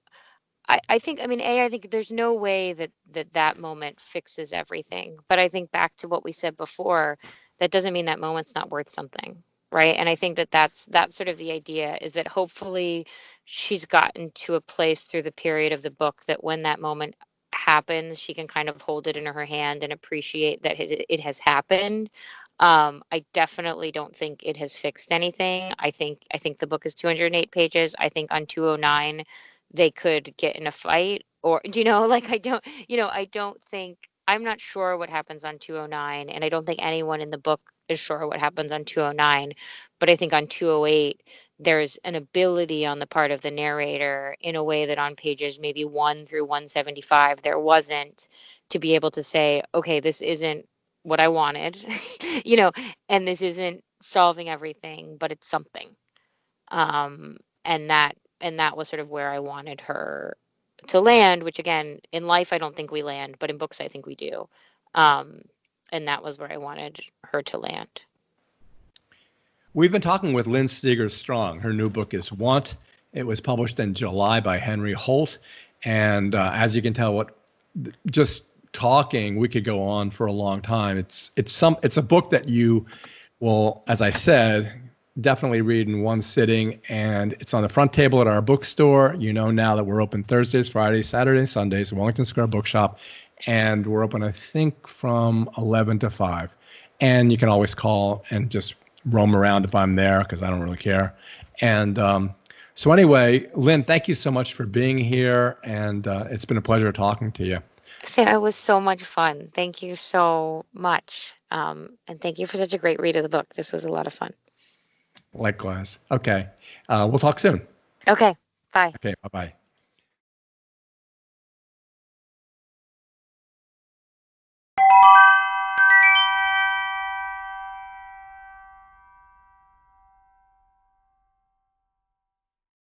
I think, I mean, I think there's no way that moment fixes everything. But I think back to what we said before, that doesn't mean that moment's not worth something, right? And I think that's sort of the idea, is that hopefully she's gotten to a place through the period of the book that when that moment happens, she can kind of hold it in her hand and appreciate that it has happened. I definitely don't think it has fixed anything. I think the book is 208 pages. I think on 209 they could get in a fight, or like I don't think, I'm not sure what happens on 209, and I don't think anyone in the book is sure what happens on 209, but I think on 208 there's an ability on the part of the narrator, in a way that on pages maybe 1 through 175 there wasn't, to be able to say, okay, this isn't what I wanted, you know, and this isn't solving everything, but it's something. Um, and that was sort of where I wanted her to land, which again, in life I don't think we land, but in books I think we do. Um, and that was where I wanted her to land. We've been talking with Lynn Steger Strong. Her new book is Want. It was published in July by Henry Holt. And as you can tell, just talking, we could go on for a long time. It's a book that you will, as I said, definitely read in one sitting. And it's on the front table at our bookstore. You know now that we're open Thursdays, Fridays, Saturdays, Sundays, Wellington Square Bookshop. And we're open, I think, from 11 to 5. And you can always call and just roam around if I'm there, because I don't really care. And so anyway, Lynn, thank you so much for being here. And it's been a pleasure talking to you. Sam, it was so much fun. Thank you so much. And thank you for such a great read of the book. This was a lot of fun. Likewise. Okay. We'll talk soon. Okay. Bye. Okay. Bye-bye.